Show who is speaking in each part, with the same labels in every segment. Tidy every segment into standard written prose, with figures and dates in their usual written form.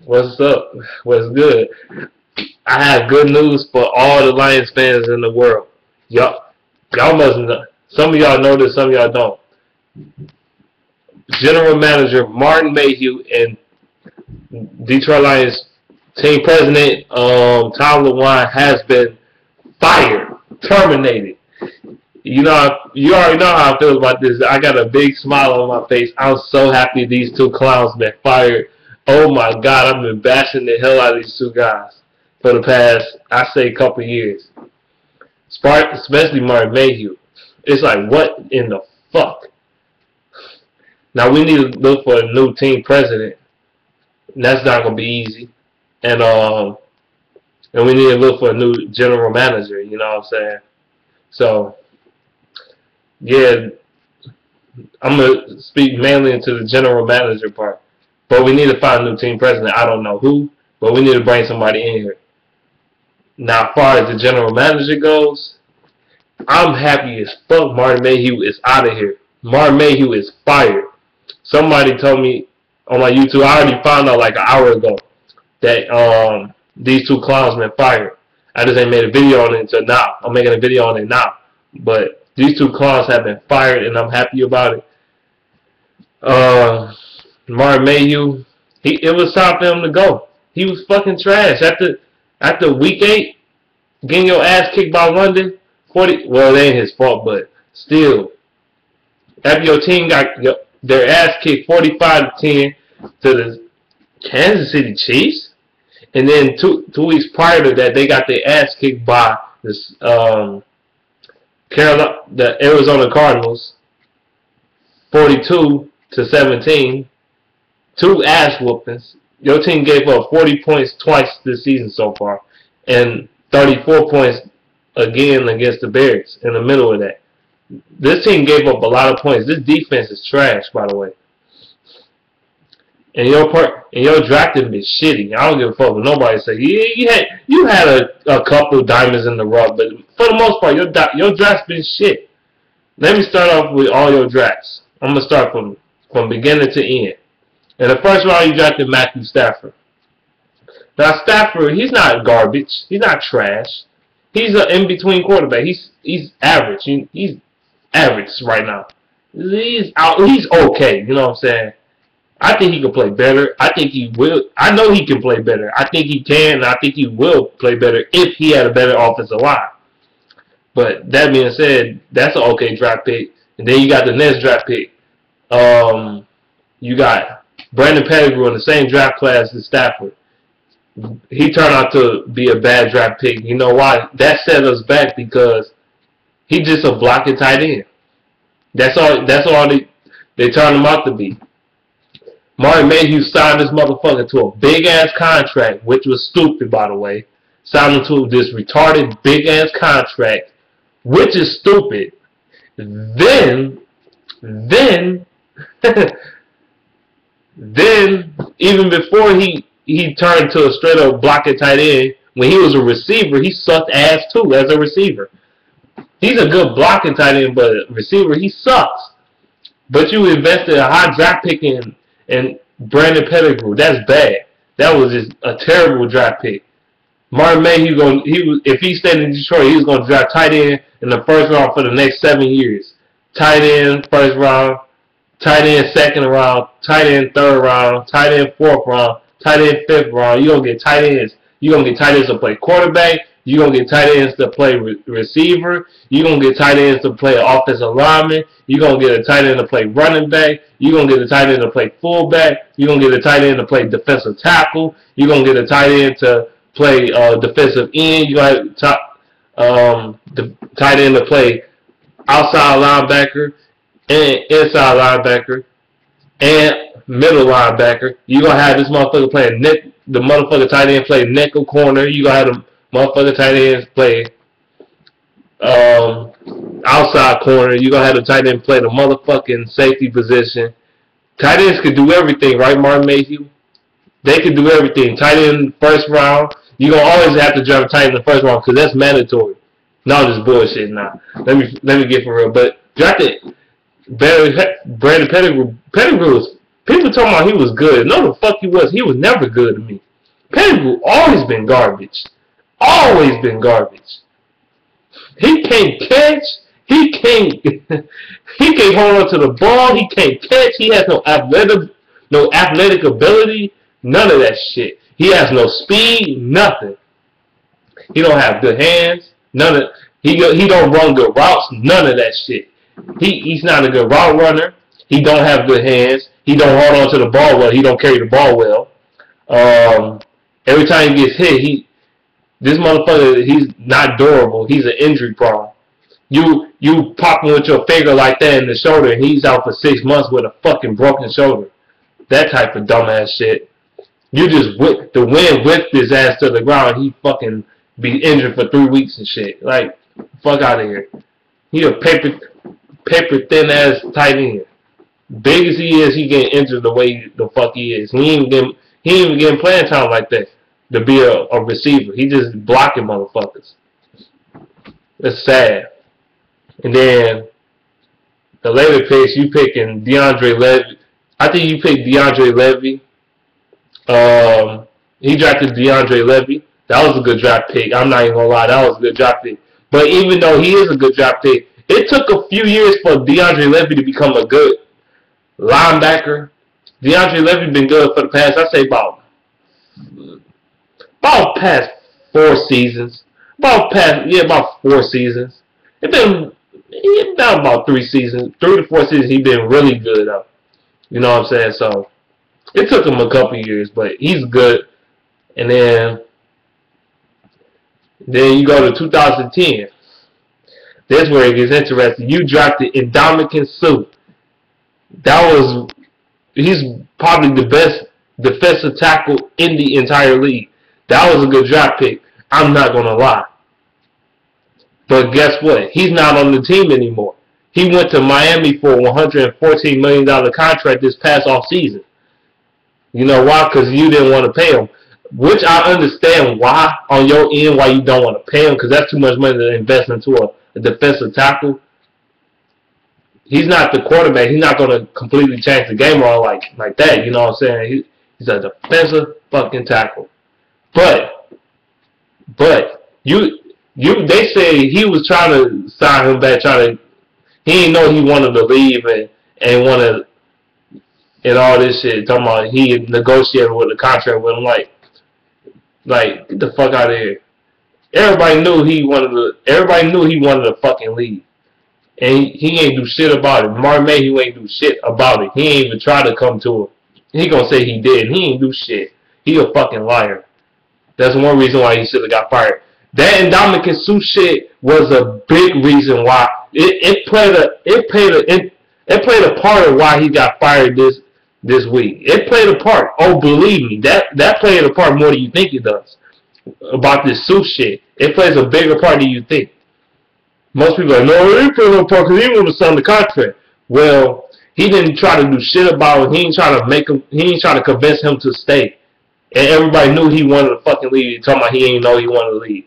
Speaker 1: What's up? What's good? I have good news for all the Lions fans in the world. Y'all must know. Some of y'all know this, some of y'all don't. General Manager Martin Mayhew and Detroit Lions team president Tom Lewand has been fired, terminated. You already know how I feel about this. I got a big smile on my face. I'm so happy these two clowns been fired. Oh my God, I've been bashing the hell out of these two guys for the past, I say, couple years. Especially Martin Mayhew. It's like, what in the fuck? Now we need to look for a new team president. And that's not gonna be easy. And we need to look for a new general manager. You know what I'm saying? So yeah, I'm gonna speak mainly into the general manager part. But we need to find a new team president. I don't know who, but we need to bring somebody in here. Now, as far as the general manager goes, I'm happy as fuck Martin Mayhew is out of here. Martin Mayhew is fired. Somebody told me on my YouTube, I already found out like an hour ago that these two clowns been fired. I just ain't made a video on it until now. I'm making a video on it now. But these two clowns have been fired, and I'm happy about it. Martin Mayhew, it was time for him to go. He was fucking trash. After week 8, getting your ass kicked by London, 40. Well, it ain't his fault, but still, after your team got their ass kicked 45-10 to the Kansas City Chiefs, and then two weeks prior to that, they got their ass kicked by this the Arizona Cardinals, 42-17. 2 ass whoopings. Your team gave up 40 points twice this season so far, and 34 points again against the Bears in the middle of that. This team gave up a lot of points. This defense is trash, by the way. And your drafting been shitty. I don't give a fuck what nobody say. You had a couple of diamonds in the rough, but for the most part, your draft's been shit. Let me start off with all your drafts. I'm gonna start from beginning to end. In the first round, you drafted Matthew Stafford. Now, Stafford, he's not garbage. He's not trash. He's an in-between quarterback. He's average. He's average right now. He's okay. You know what I'm saying? I think he can play better. I think he will. I know he can play better. I think he can, and I think he will play better if he had a better offensive line. But that being said, that's an okay draft pick. And then you got the next draft pick. You got Brandon Pettigrew in the same draft class as Stafford. He turned out to be a bad draft pick. You know why? That set us back because he's just a blocking tight end. That's all they turned him out to be. Martin Mayhew signed this motherfucker to a big-ass contract, which was stupid, by the way. Signed him to this retarded big-ass contract, which is stupid. Then, even before he turned to a straight-up blocking tight end, when he was a receiver, he sucked ass too as a receiver. He's a good blocking tight end, but a receiver, he sucks. But you invested a high draft pick in Brandon Pettigrew. That's bad. That was just a terrible draft pick. Martin Mayhew, if he stayed in Detroit, he was going to draft tight end in the first round for the next 7 years. Tight end first round, tight end second round, tight end third round, tight end fourth round, tight end fifth round. You're going to get tight ends. You're going to get tight ends to play quarterback. You're going to get tight ends to play receiver. You're going to get tight ends to play offensive lineman. You're going to get a tight end to play running back. You're going to get a tight end to play fullback. You're going to get a tight end to play defensive tackle. You're going to get a tight end to play defensive end. You're going to have the tight end to play outside linebacker and inside linebacker and middle linebacker. You're going to have this motherfucker playing the motherfucker tight end play nickel corner. You're going to have the motherfucker tight ends play outside corner. You're going to have the tight end play the motherfucking safety position. Tight ends could do everything, right, Martin Mayhew? They could do everything. Tight end first round. You're going to always have to draft a tight end in the first round because that's mandatory. No, this bullshit now. Let me get for real. But drafted Brandon Pettigrew. Pettigrew People talking about he was good. No, the fuck he was. He was never good to me. Pettigrew always been garbage. Always been garbage. He can't catch. He can't. He can't hold on to the ball. He can't catch. He has no athletic ability. None of that shit. He has no speed. Nothing. He don't have good hands. None of. He don't run good routes. None of that shit. He's not a good route runner. He don't have good hands. He don't hold on to the ball well. He don't carry the ball well. Every time he gets hit, this motherfucker, he's not durable. He's an injury prone. You pop him with your finger like that in the shoulder, and he's out for 6 months with a fucking broken shoulder. That type of dumbass shit. You just the wind whipped his ass to the ground. He fucking be injured for 3 weeks and shit. Like, fuck out of here. He a paper thin ass tight end. Big as he is, he getting injured the way the fuck he is. He ain't even getting playing time like that to be a receiver. He just blocking motherfuckers. It's sad. And then the later picks, you picking DeAndre Levy. I think you picked DeAndre Levy. He drafted DeAndre Levy. That was a good draft pick. I'm not even gonna lie, that was a good draft pick. But even though he is a good draft pick, it took a few years for DeAndre Levy to become a good linebacker. DeAndre Levy been good for the past, I say about past 4 seasons. About 4 seasons. It's been about 3 seasons, 3 to 4 seasons. He been really good though. You know what I'm saying? So it took him a couple years, but he's good. And then you go to 2010. That's where it gets interesting. You drafted Ndamukong Suh. He's probably the best defensive tackle in the entire league. That was a good draft pick. I'm not gonna lie. But guess what? He's not on the team anymore. He went to Miami for a $114 million contract this past offseason. You know why? Because you didn't want to pay him. Which I understand why on your end, why you don't want to pay him, because that's too much money to invest into a defensive tackle. He's not the quarterback. He's not going to completely change the game all like that. You know what I'm saying? He's a defensive fucking tackle. But they say he was trying to sign him back, he didn't know he wanted to leave and wanted and all this shit. Talking about he negotiated with the contract with him. Like get the fuck out of here. Everybody knew he wanted to fucking leave. And he ain't do shit about it. Mark Mayhew ain't do shit about it. He ain't even try to come to him. He gonna say he did. He ain't do shit. He a fucking liar. That's one reason why he should have got fired. That Ndamukong Suh shit was a big reason why it played a part of why he got fired this week. It played a part. Oh, believe me, that played a part more than you think it does about this Suh shit. It plays a bigger part than you think. Most people are like, no, it didn't play no part because he didn't want to sign the contract. Well, he didn't try to do shit about it. He ain't trying to convince him to stay. And everybody knew he wanted to fucking leave. He's talking about he ain't know he wanted to leave.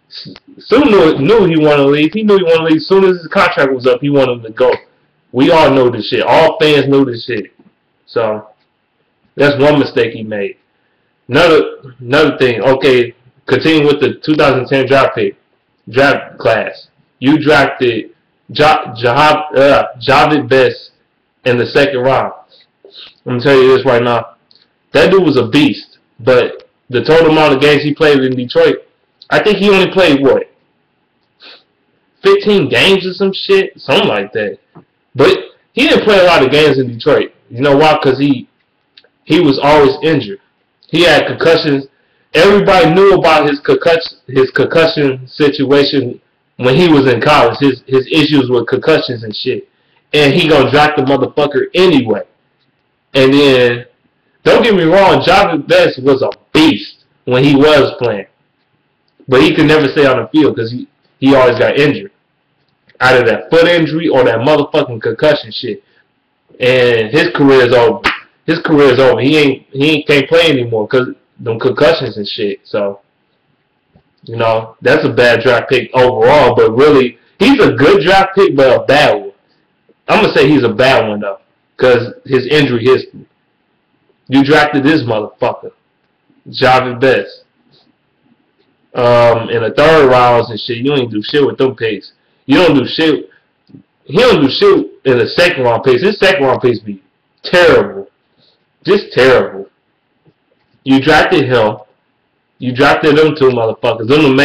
Speaker 1: Suh knew he wanted to leave. He knew he wanted to leave. As soon as his contract was up, he wanted to go. We all know this shit. All fans knew this shit. So that's one mistake he made. Another thing. Okay, continue with the 2010 draft class. You drafted Javid Best in the 2nd round. I'm gonna tell you this right now. That dude was a beast, but the total amount of games he played in Detroit, I think he only played, 15 games or some shit? Something like that. But he didn't play a lot of games in Detroit. You know why? Because he was always injured. He had concussions. Everybody knew about his concussion situation when he was in college. His issues with concussions and shit. And he gonna draft the motherfucker anyway. And then, don't get me wrong, Javid Best was a beast when he was playing. But he could never stay on the field because he always got injured. Either that foot injury or that motherfucking concussion shit. And his career is over. He can't play anymore because them concussions and shit. So, you know, that's a bad draft pick overall. But really, he's a good draft pick, but a bad one. I'm going to say he's a bad one, though, because his injury history. You drafted this motherfucker, Javi Best. In the third rounds and shit, you ain't do shit with them picks. You don't do shit. He don't do shit in the second round picks. His second round picks be terrible, just terrible. You drafted him. You drafted them two motherfuckers. Them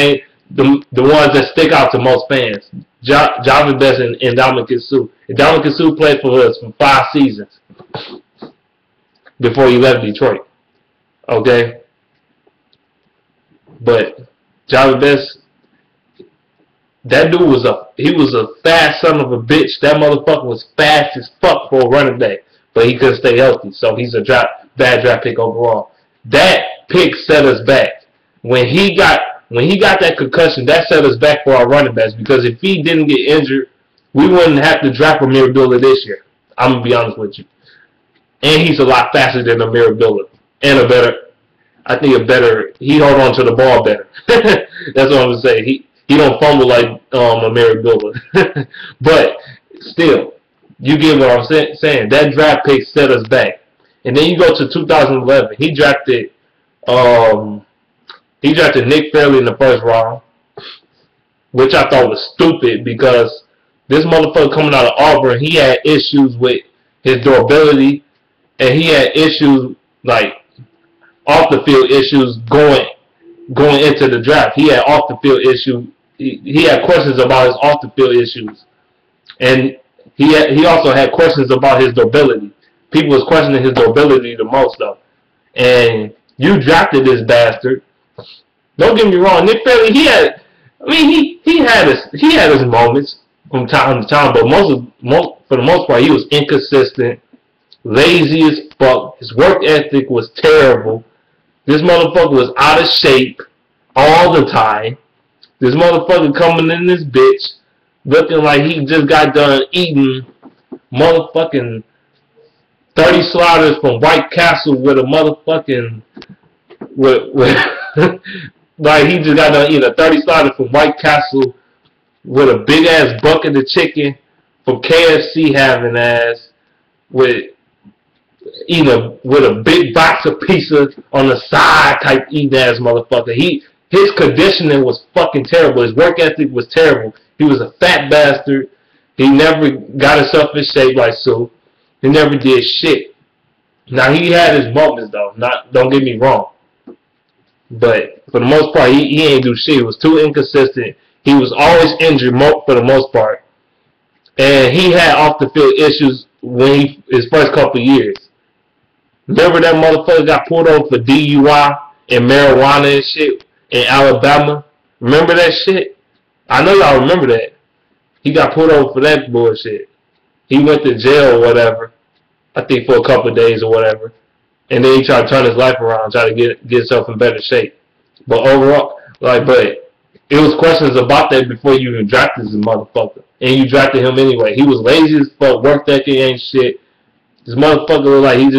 Speaker 1: the ones that stick out to most fans. Javi Best and Ndamukong Suh. Ndamukong Suh played for us for 5 seasons before he left Detroit. Okay, but Javi Best, that dude was a fast son of a bitch. That motherfucker was fast as fuck for a running back, but he couldn't stay healthy, so he's a bad draft pick overall. That pick set us back. When he got that concussion, that set us back for our running backs, because if he didn't get injured, we wouldn't have to draft Amir Abdullah this year. I'm gonna be honest with you. And he's a lot faster than Amir Abdullah, and he hold on to the ball better. That's what I'm gonna say. He don't fumble like Amir Abdullah. But still, you get what I'm saying. That draft pick set us back. And then you go to 2011. He drafted Nick Fairley in the first round, which I thought was stupid, because this motherfucker coming out of Auburn, he had issues with his durability, and he had issues like off the field issues going into the draft. He had off the field issues. He had questions about his off the field issues, and he also had questions about his durability. People was questioning his durability the most though. And you drafted this bastard. Don't get me wrong, Nick Fairley, he had his moments from time to time, but for the most part he was inconsistent, lazy as fuck. His work ethic was terrible. This motherfucker was out of shape all the time. This motherfucker coming in this bitch looking like he just got done eating motherfucking 30 sliders from White Castle with a motherfucking like he just got done eating a 30 slider from White Castle with a big ass bucket of chicken from KFC, having ass with a big box of pizza on the side type eating ass motherfucker. His conditioning was fucking terrible. His work ethic was terrible. He was a fat bastard. He never got himself in shape like Sue. He never did shit. Now he had his moments though. Don't get me wrong. But for the most part, he ain't do shit. He was too inconsistent. He was always injured for the most part. And he had off the field issues his first couple years. Remember that motherfucker got pulled over for DUI and marijuana and shit in Alabama? Remember that shit? I know y'all remember that. He got pulled over for that bullshit. He went to jail or whatever. I think for a couple of days or whatever. And then he tried to turn his life around, try to get himself in better shape. But overall, but it was questions about that before you even drafted this motherfucker. And you drafted him anyway. He was lazy as fuck, work ethic ain't shit. This motherfucker looked like he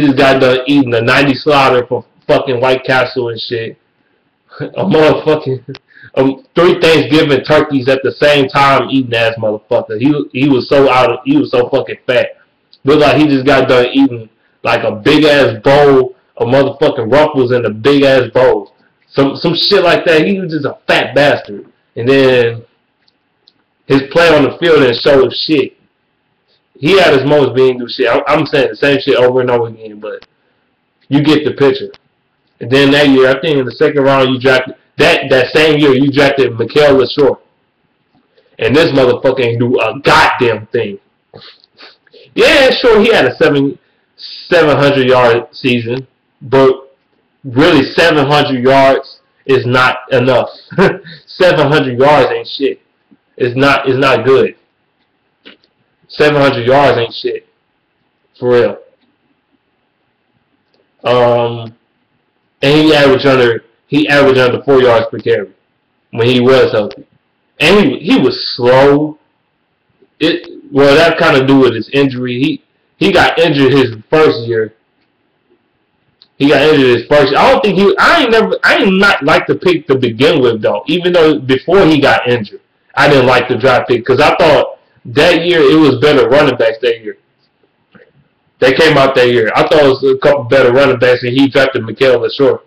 Speaker 1: just got done eating a 90 slaughter from fucking White Castle and shit. A motherfucking 3 Thanksgiving turkeys at the same time eating ass motherfucker. He was so fucking fat. Looked like he just got done eating like a big ass bowl of motherfucking Ruffles in a big ass bowl. Some shit like that. He was just a fat bastard. And then his play on the field didn't show shit. He had his moments being do shit. I'm saying the same shit over and over again, but you get the picture. And then that year, I think in the second round, you drafted that same year you drafted Mikael LaShore. And this motherfucker ain't do a goddamn thing. Yeah, sure, he had a 700-yard season, but really 700 yards is not enough. 700 yards ain't shit. It's not good. 700 yards ain't shit. For real. And he averaged under 4 yards per carry when he was healthy. And he was slow. Well, that kind of do with his injury. He got injured his first year. I ain't not like the pick to begin with though. Even though before he got injured, I didn't like the draft pick because I thought that year it was better running backs that year. They came out that year. I thought it was a couple better running backs, and he drafted Mikael LaShore.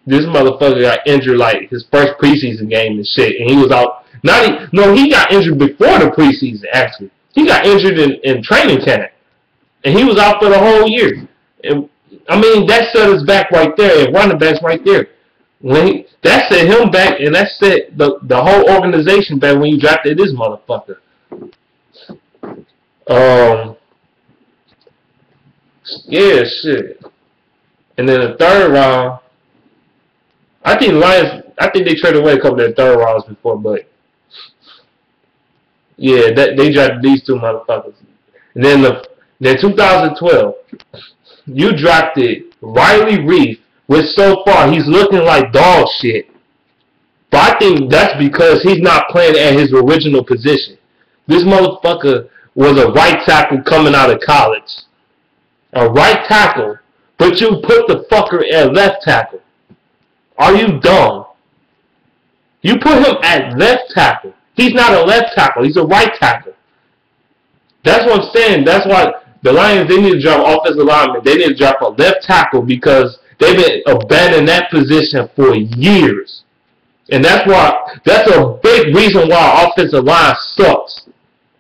Speaker 1: This motherfucker got injured like his first preseason game and shit, and he was out. He got injured before the preseason. Actually, he got injured in training camp, and he was out for the whole year. And I mean, that set us back right there, and running backs right there. That set him back, and that set the whole organization back when you drafted this motherfucker. Yeah, shit. And then the third round, I think the Lions. I think they traded away a couple of their third rounds before, but yeah, they drafted these two motherfuckers. And then 2012, you drafted Riley Reef, which so far he's looking like dog shit. But I think that's because he's not playing at his original position. This motherfucker was a right tackle coming out of college. A right tackle, but you put the fucker at left tackle. Are you dumb? You put him at left tackle. He's not a left tackle. He's a right tackle. That's what I'm saying. That's why the Lions, they need to drop offensive linemen. They need to drop a left tackle because they've been abandoning that position for years. And that's a big reason why our offensive line sucks.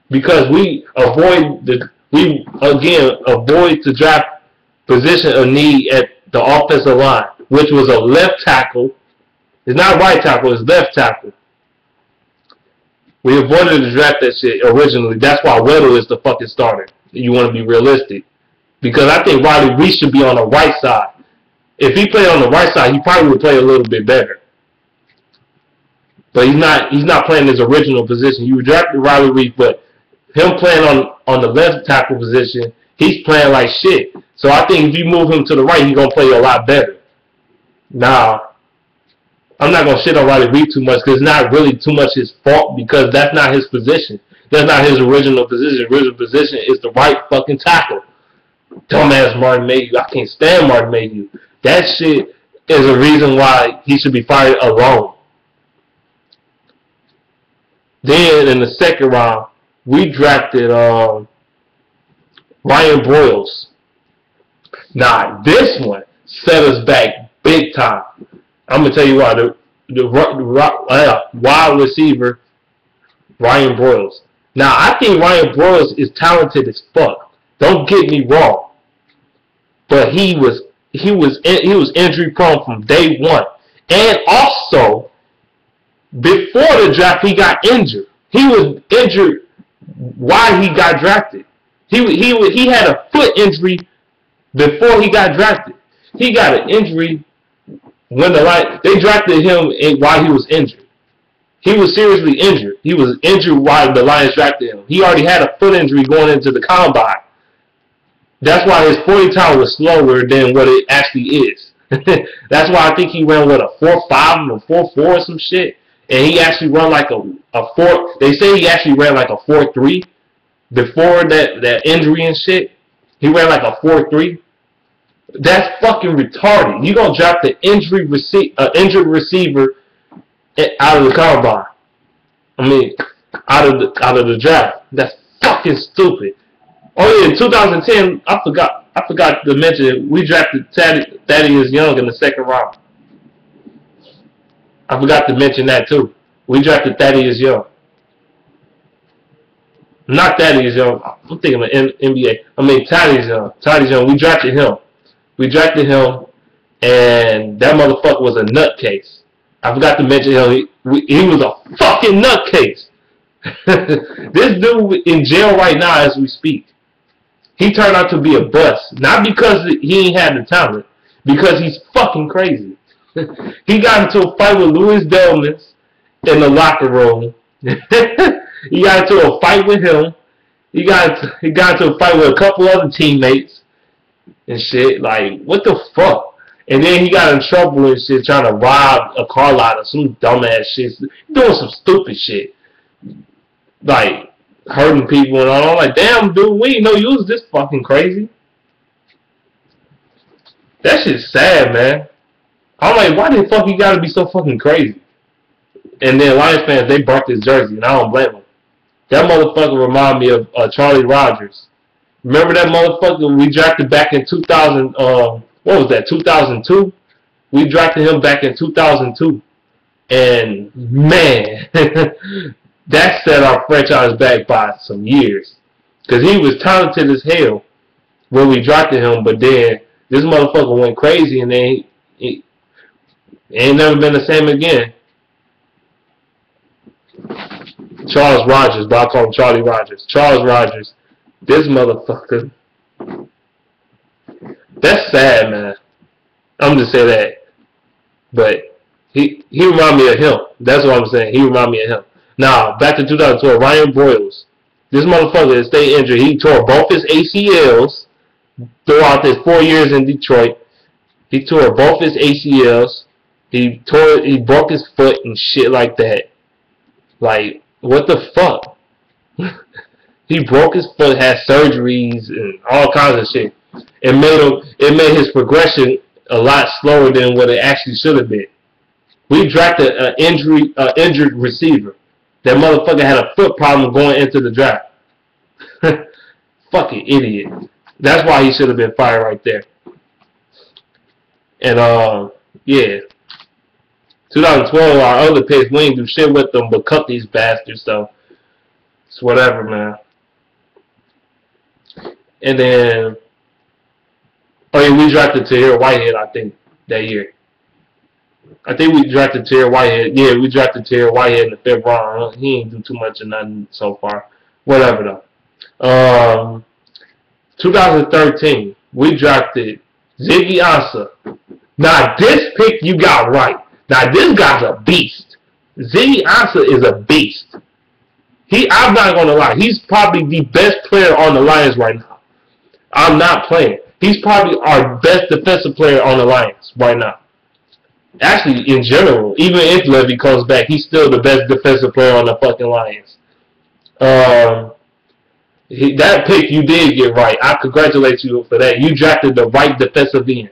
Speaker 1: Because we avoid to draft position of need at the offensive line, which was a left tackle. It's not right tackle, it's left tackle. We avoided to draft that shit originally. That's why Weddle is the fucking starter. You want to be realistic. Because I think Riley Reese should be on the right side. If he played on the right side, he probably would play a little bit better. But he's not playing his original position. You drafted Riley Reese, but him playing on the left tackle position, he's playing like shit. So I think if you move him to the right, he's going to play a lot better. Now, I'm not going to shit on Riley Reed too much because it's not really too much his fault because that's not his position. That's not his original position. His original position is the right fucking tackle. Dumbass Martin Mayhew. I can't stand Martin Mayhew. That shit is a reason why he should be fired alone. Then in the second round, we drafted Ryan Broyles. Nah, this one set us back big time. I'm gonna tell you why. The wide receiver, Ryan Broyles. Now I think Ryan Broyles is talented as fuck. Don't get me wrong, but he was injury prone from day one, and also before the draft he got injured. He was injured while he got drafted. He had a foot injury before he got drafted. He got an injury when they drafted him while he was injured. He was seriously injured. He was injured while the Lions drafted him. He already had a foot injury going into the combine. That's why his 40 time was slower than what it actually is. That's why I think he ran with a 4.5 or 4.4 or some shit. And he actually run like a 4. They say he actually ran like a 4.3 before that injury and shit. He ran like a 4.3. That's fucking retarded. You gonna drop the injured receiver out of the combine? I mean, out of the draft. That's fucking stupid. Oh yeah, in 2010, I forgot to mention we drafted Thaddeus Young in the second round. I forgot to mention that too. We drafted Thaddeus Young. Not Thaddeus Young. I'm thinking of NBA. I mean Thaddeus Young. Thaddeus Young. We drafted him. And that motherfucker was a nutcase. I forgot to mention him. He was a fucking nutcase. This dude in jail right now as we speak. He turned out to be a bust. Not because he ain't had the talent. Because he's fucking crazy. He got into a fight with Louis Delmas in the locker room. He got into a fight with him. He got into a fight with a couple other teammates and shit. Like, what the fuck? And then he got in trouble and shit trying to rob a car lot or some dumbass shit. Doing some stupid shit. Like, hurting people and all. I'm like, damn, dude, we didn't know you was this fucking crazy. That shit's sad, man. I'm like, why the fuck you gotta be so fucking crazy? And then Lions fans, they burnt his jersey, and I don't blame them. That motherfucker remind me of Charlie Rogers. Remember that motherfucker we drafted back in 2000? What was that? 2002. We drafted him back in 2002, and man, that set our franchise back by some years. Cause he was talented as hell when we drafted him, but then this motherfucker went crazy, and then he ain't never been the same again. Charles Rogers, but I call him Charlie Rogers. Charles Rogers, this motherfucker. That's sad, man. I'm just saying that, but he remind me of him. That's what I'm saying. He remind me of him. Now back to 2012, Ryan Broyles. This motherfucker stayed injured. He tore both his ACLs throughout his 4 years in Detroit. He tore both his ACLs. He broke his foot and shit like that. Like, what the fuck? He broke his foot, had surgeries and all kinds of shit. It made his progression a lot slower than what it actually should have been. We drafted an injured receiver. That motherfucker had a foot problem going into the draft. Fucking idiot. That's why he should have been fired right there. And yeah. 2012, our other picks, we ain't do shit with them but cut these bastards, so it's whatever, man. And then we drafted Tahir Whitehead, I think, that year. I think we drafted Tahir Whitehead. Yeah, we drafted Tahir Whitehead in the 5th round. He ain't do too much of nothing so far. Whatever, though. 2013, we drafted Ziggy Ansah. Now, this pick you got right. Now, this guy's a beast. Ziggy Ansah is a beast. I'm not going to lie. He's probably the best player on the Lions right now. I'm not playing. He's probably our best defensive player on the Lions right now. Actually, in general, even if Levy comes back, he's still the best defensive player on the fucking Lions. That pick you did get right. I congratulate you for that. You drafted the right defensive end.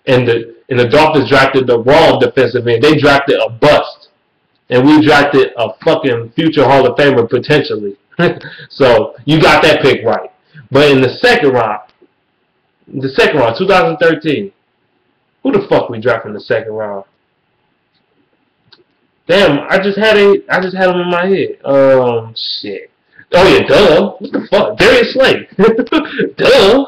Speaker 1: And the Dolphins drafted the wrong defensive end. They drafted a bust. And we drafted a fucking future Hall of Famer potentially. So, you got that pick right. But in the second round, 2013, who the fuck we drafted in the second round? Damn, I just had him in my head. Shit. Oh yeah, duh. What the fuck? Darius Slay. Duh.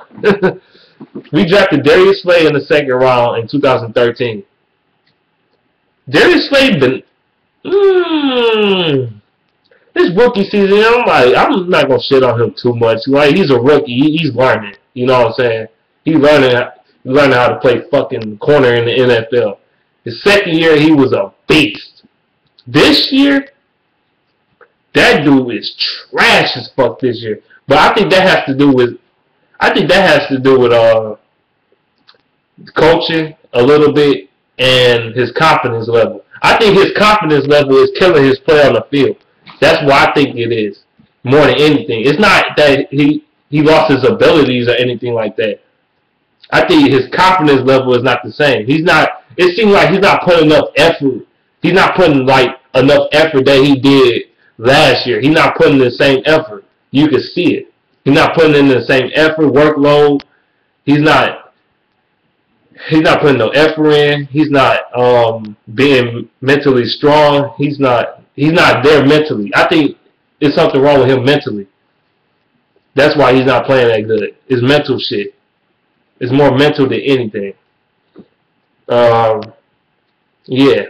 Speaker 1: We drafted Darius Slay in the second round in 2013. Darius Slay been this rookie season, I'm not gonna shit on him too much. Like, he's a rookie, he's learning. You know what I'm saying? He's learning how to play fucking corner in the NFL. His second year, he was a beast. This year, that dude is trash as fuck this year. But I think that has to do with coaching a little bit and his confidence level. I think his confidence level is killing his play on the field. That's what I think it is, more than anything. It's not that he lost his abilities or anything like that. I think his confidence level is not the same. It seems like he's not putting enough effort. He's not putting like enough effort that he did last year. He's not putting the same effort. You can see it. He's not putting in the same effort, workload. He's not putting no effort in. He's not being mentally strong. He's not there mentally. I think there's something wrong with him mentally. That's why he's not playing that good. It's mental shit. It's more mental than anything. Yeah.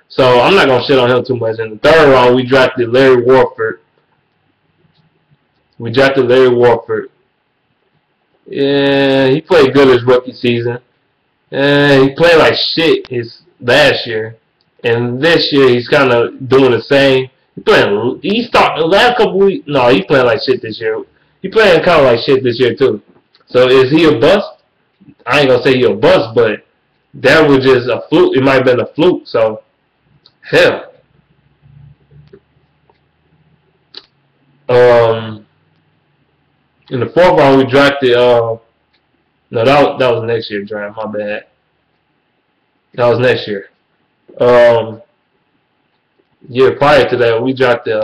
Speaker 1: So I'm not gonna shit on him too much. In the third round, we drafted Larry Warford. Yeah, he played good his rookie season. He played like shit his last year, and this year he's kind of doing the same. He started the last couple weeks. No, he playing like shit this year. He playing kind of like shit this year too. So is he a bust? I ain't gonna say he a bust, but that was just a fluke. It might have been a fluke. So hell. In the fourth round, we drafted. No, that was next year draft. My bad. That was next year. Yeah, prior to that, we drafted.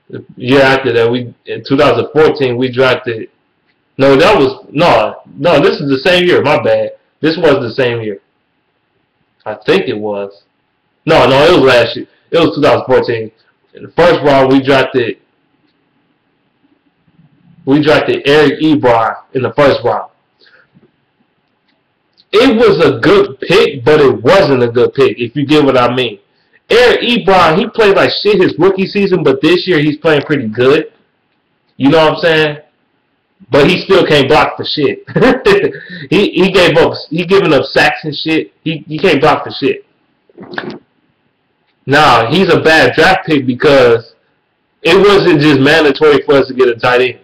Speaker 1: The year after that, in 2014 we drafted. No, this is the same year. My bad. This was the same year. I think it was. No, it was last year. It was 2014. In the first round, we drafted Eric Ebron in the first round. It was a good pick, but it wasn't a good pick, if you get what I mean. Eric Ebron, he played like shit his rookie season, but this year he's playing pretty good. You know what I'm saying? But he still can't block for shit. he giving up sacks and shit. He can't block for shit. Now, he's a bad draft pick because it wasn't just mandatory for us to get a tight end.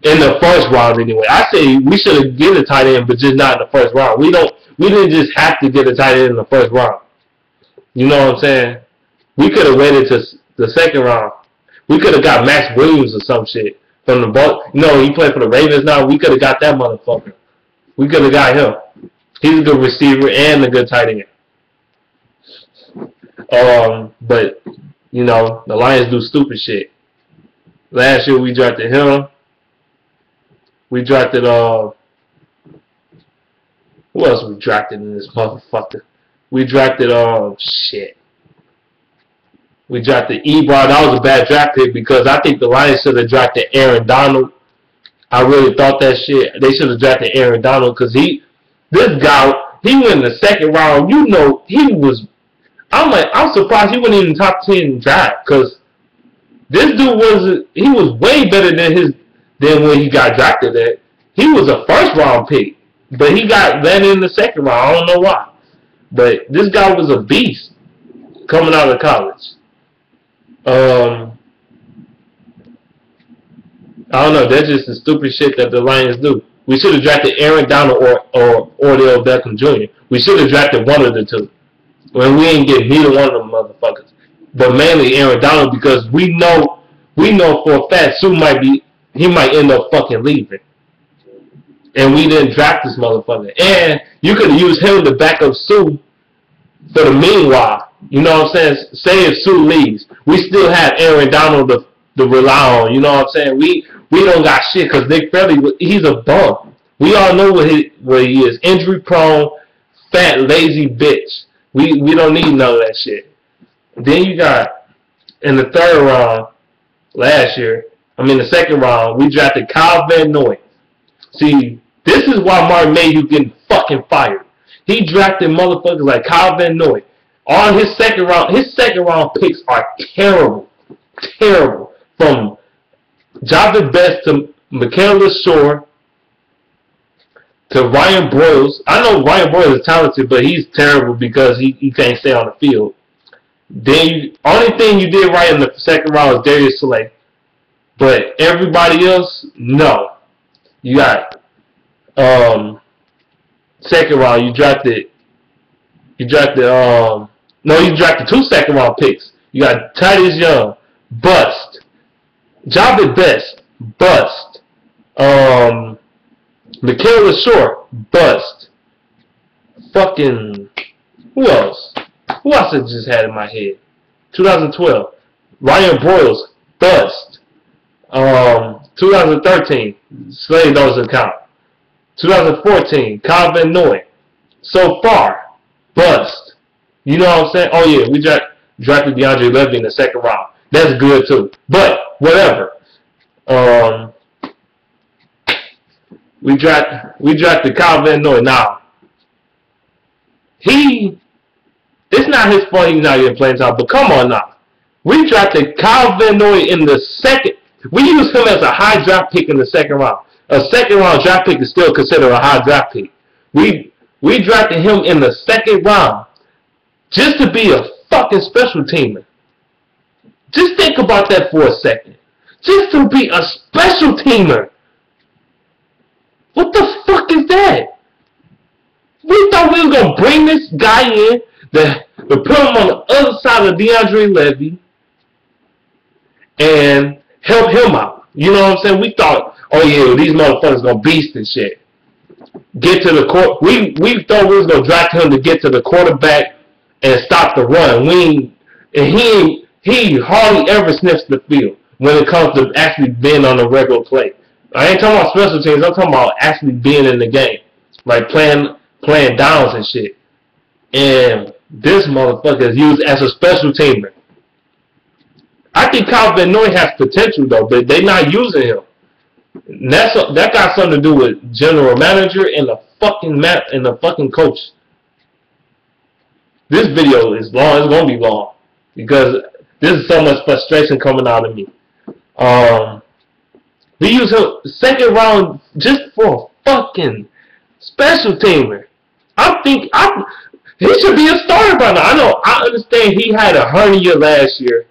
Speaker 1: In the first round anyway. I say we should have get a tight end, but just not in the first round. We didn't just have to get a tight end in the first round. You know what I'm saying? We could have waited to the second round. We could have got Max Williams or some shit from the ball. No, he played for the Ravens now. We could have got that motherfucker. We could have got him. He's a good receiver and a good tight end. But you know, the Lions do stupid shit. Last year we drafted him. We drafted who else we drafted in this motherfucker? We drafted shit. We drafted Ebron. That was a bad draft pick because I think the Lions should have drafted Aaron Donald. I really thought that shit. They should have drafted Aaron Donald because this guy, he went in the second round. You know, I'm surprised he wasn't even top 10 draft because this dude was way better than when he got drafted at. He was a first round pick, but he got landed in the second round. I don't know why. But this guy was a beast coming out of college. I don't know. That's just the stupid shit that the Lions do. We should have drafted Aaron Donald or Odell Beckham Jr. We should have drafted one of the two. When we ain't get neither one of them motherfuckers. But mainly Aaron Donald because we know for a fact he might end up fucking leaving. And we didn't draft this motherfucker. And you could have used him to back up Sue for the meanwhile. You know what I'm saying? Say if Sue leaves, we still have Aaron Donald to rely on. You know what I'm saying? We don't got shit because Nick Fairley, he's a bum. We all know what he is. Injury prone, fat, lazy bitch. We don't need none of that shit. Then you got in the third round the second round, we drafted Kyle Van Noy. See, this is why Martin Mayhew getting fucking fired. He drafted motherfuckers like Kyle Van Noy. On his second round picks are terrible. Terrible. From Javid Best to Michaela Shore to Ryan Broyles. I know Ryan Broyles is talented, but he's terrible because he can't stay on the field. Then only thing you did right in the second round was Darius Slay. But everybody else, no. You got second round, you drafted two second round picks. You got Titus Young, bust. Javid Best, bust. Michaela Short, bust. Fucking who else? Who else I just had in my head? 2012. Ryan Broyles, bust. 2013, Slade doesn't count. 2014, Kyle Van Noy. So far, bust. You know what I'm saying? Oh yeah, we drafted DeAndre Levy in the second round. That's good too. But whatever. We drafted Kyle Van Noy. Now, it's not his fault he's not getting playing time. But come on now, we drafted Kyle Van Noy in the second. We used him as a high draft pick in the second round. A second round draft pick is still considered a high draft pick. We drafted him in the second round just to be a fucking special teamer. Just think about that for a second. Just to be a special teamer. What the fuck is that? We thought we were going to bring this guy in, to put him on the other side of DeAndre Levy, and help him out. You know what I'm saying? We thought, oh yeah, these motherfuckers going to beast and shit. Get to the court. We thought we was going to draft him to get to the quarterback and stop the run. He he hardly ever sniffs the field when it comes to actually being on a regular play. I ain't talking about special teams. I'm talking about actually being in the game, like playing downs and shit. And this motherfucker is used as a special teamer. I think Kyle Van Noy has potential though, but they're not using him. And that got something to do with general manager and the fucking coach. This video is long. It's gonna be long because this is so much frustration coming out of me. We use him second round just for a fucking special teamer. He should be a starter by now. I understand he had a hernia last year,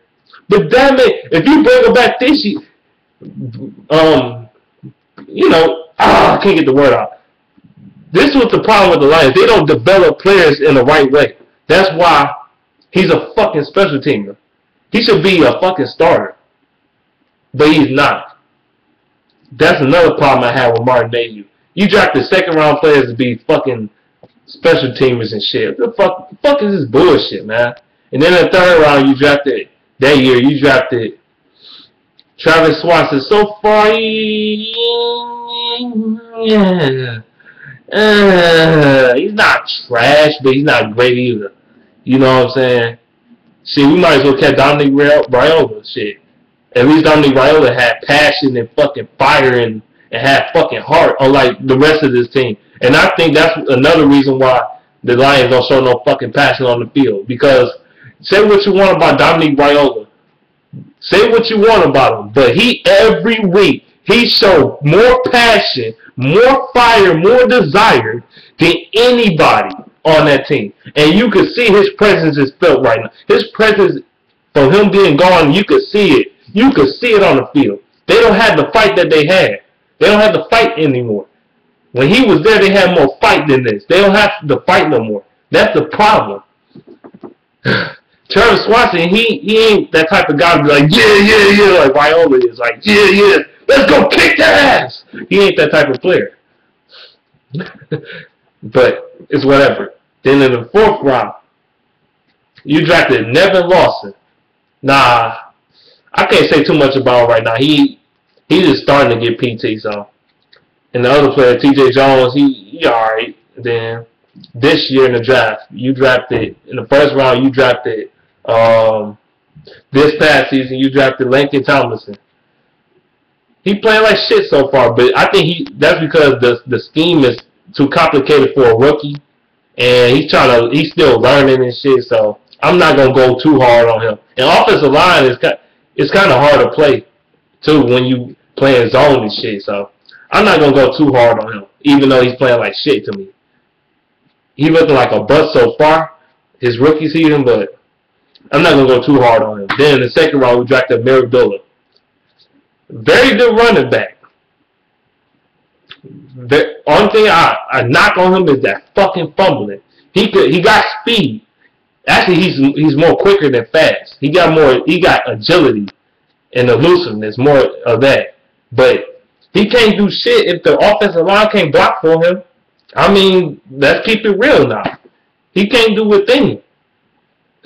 Speaker 1: but damn it, if you bring him back this year, I can't get the word out. This was the problem with the Lions. They don't develop players in the right way. That's why he's a fucking special teamer. He should be a fucking starter, but he's not. That's another problem I have with Martin Mayhew. You drafted second round players to be fucking special teamers and shit. What the fuck is this bullshit, man? And then in the third round, you drafted Travis Swanson. So far, he's not trash, but he's not great either. You know what I'm saying? Shit, we might as well catch Dominic Raiola. Shit. At least Dominic Raiola had passion and fucking fire and had fucking heart, unlike the rest of this team. And I think that's another reason why the Lions don't show no fucking passion on the field. Because say what you want about Dominic Raiola. Say what you want about him. But every week, he showed more passion, more fire, more desire than anybody on that team. And you could see his presence is felt right now. His presence, from him being gone, you could see it. You could see it on the field. They don't have the fight that they had. They don't have the fight anymore. When he was there, they had more fight than this. They don't have the fight no more. That's the problem. Travis Swanson, he ain't that type of guy to be like, yeah, like Raiola is. Like, yeah, let's go kick their ass. He ain't that type of player. But it's whatever. Then in the fourth round, you drafted Nevin Lawson. Nah, I can't say too much about him right now. He's just starting to get PT, so. And the other player, TJ Jones, he alright. Then this year in the draft, in the first round, you drafted, this past season, you drafted Lincoln Tomlinson. He playing like shit so far, but I think that's because the scheme is too complicated for a rookie, and he's still learning and shit, so I'm not going to go too hard on him. And offensive line it's kind of hard to play, too, when you playing zone and shit, so I'm not going to go too hard on him, even though he's playing like shit to me. He looking like a bust so far, his rookie season, but I'm not going to go too hard on him. Then in the second round, we drafted Marabilla. Very good running back. The only thing I knock on him is that fucking fumbling. He got speed. Actually, he's more quicker than fast. He got agility and elusiveness, more of that. But he can't do shit if the offensive line can't block for him. I mean, let's keep it real now. He can't do a thing.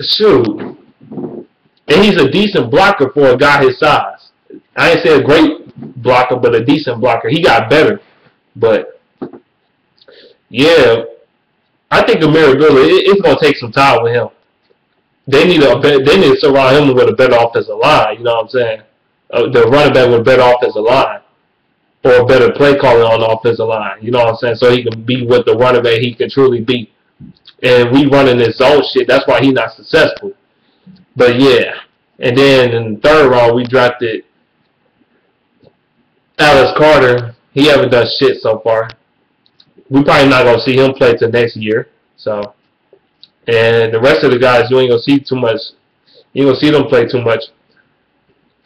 Speaker 1: Shoot. And he's a decent blocker for a guy his size. I ain't say a great blocker, but a decent blocker. He got better. But, yeah, I think Amir Abdullah, it's going to take some time with him. They need to surround him with a better offensive line, you know what I'm saying? The running back with a better offensive line. Or a better play calling on the offensive line, you know what I'm saying? So he can be what the running back he can truly be. And we running this zone shit, that's why he's not successful. But, yeah. And then in the third round, we drafted Alex Carter. He haven't done shit so far. We probably not going to see him play till next year. So, and the rest of the guys, you ain't going to see too much. You ain't going to see them play too much.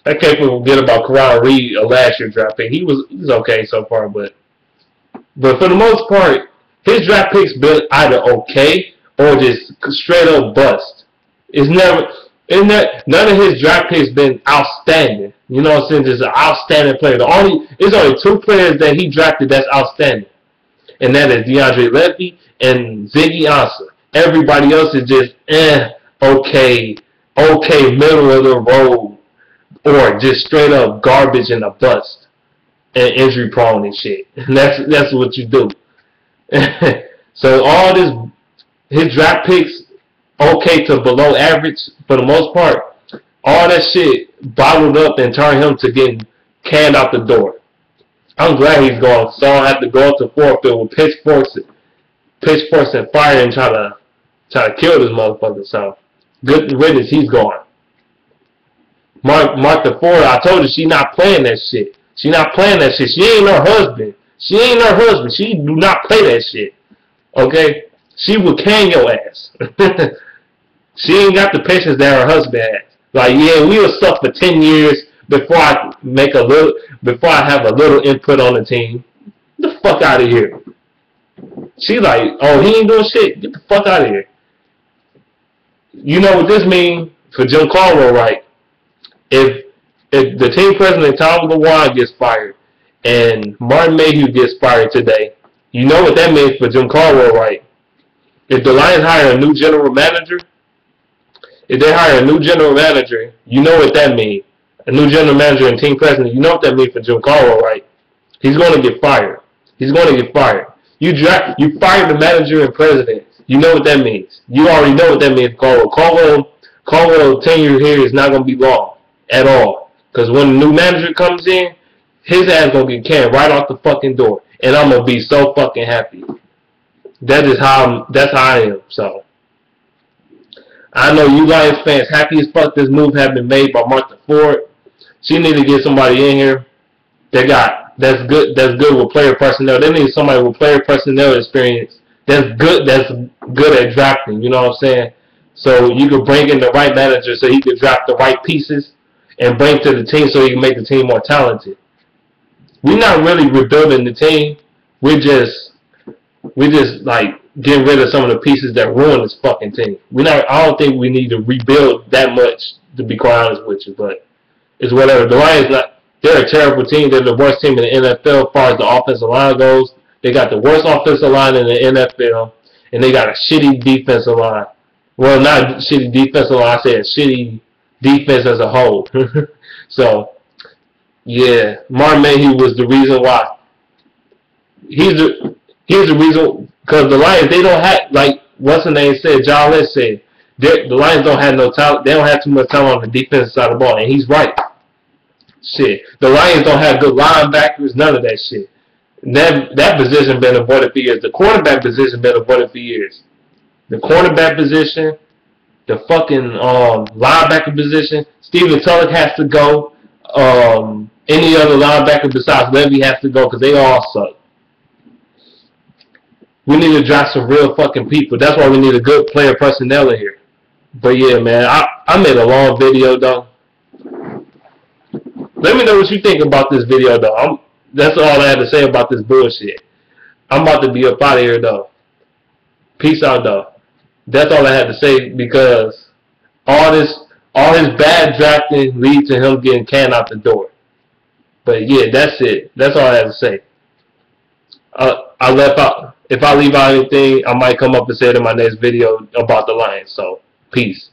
Speaker 1: I can't forget about Karan Reed, a last year draft pick. He was okay so far, but for the most part, his draft picks been either okay or just straight up bust. None of his draft picks been outstanding. You know what I'm saying? Just an outstanding player. There's only two players that he drafted that's outstanding. And that is DeAndre Levy and Ziggy Ansah. Everybody else is just, okay. okay, middle of the road, or just straight up garbage and a bust and injury prone and shit. And that's what you do. So all this, his draft picks, okay to below average for the most part. All that shit bottled up and turned him to getting canned out the door. I'm glad he's gone, so I don't have to go up to Fourfield with pitchforks and fire and try to kill this motherfucker. So good riddance, he's gone. Martha Ford, I told you she not playing that shit. She not playing that shit. She ain't her husband. She ain't her husband. She do not play that shit. Okay? She will can your ass. She ain't got the patience that her husband has. Like, yeah, we were stuck for 10 years before I have a little input on the team. Get the fuck out of here. She like, oh, he ain't doing shit. Get the fuck out of here. You know what this means for Jim Caldwell, right? If the team president, Tom Lewand, gets fired and Martin Mayhew gets fired today, you know what that means for Jim Caldwell, right? If the Lions hire a new general manager, you know what that means. A new general manager and team president, you know what that means for Jim Caldwell, right? He's going to get fired. You fired the manager and president. You know what that means. You already know what that means for Caldwell. Caldwell's tenure here is not going to be long at all. Because when the new manager comes in, his ass going to get canned right off the fucking door. And I'm going to be so fucking happy. That's how I am. So I know you Lions fans happy as fuck this move has been made by Martha Ford. She need to get somebody in here that's good with player personnel. They need somebody with player personnel experience that's good at drafting, you know what I'm saying? So you could bring in the right manager so he could draft the right pieces and bring to the team so he can make the team more talented. We're not really rebuilding the team. We're just like getting rid of some of the pieces that ruin this fucking team. I don't think we need to rebuild that much, to be quite honest with you, but it's whatever. The Lions, they're a terrible team. They're the worst team in the NFL as far as the offensive line goes. They got the worst offensive line in the NFL, and they got a shitty defensive line. Well, not a shitty defensive line. I say a shitty defense as a whole. So, yeah, Martin Mayhew was the reason why. He's the reason, because the Lions, they don't have, like, what's the name said, John Lynch said, the Lions don't have no talent. They don't have too much talent on the defensive side of the ball, and he's right. Shit, the Lions don't have good linebackers, none of that shit. That position been avoided for years. The quarterback position been avoided for years. The cornerback position, the fucking linebacker position, Steven Tulloch has to go. Any other linebacker besides Levy has to go because they all suck. We need to draft some real fucking people. That's why we need a good player personnel in here. But yeah, man, I made a long video though. Let me know what you think about this video though. That's all I had to say about this bullshit. I'm about to be up out of here though. Peace out though. That's all I had to say because all his bad drafting leads to him getting canned out the door. But yeah, that's it. That's all I had to say. I left out. If I leave out anything, I might come up and say it in my next video about the Lions. So, peace.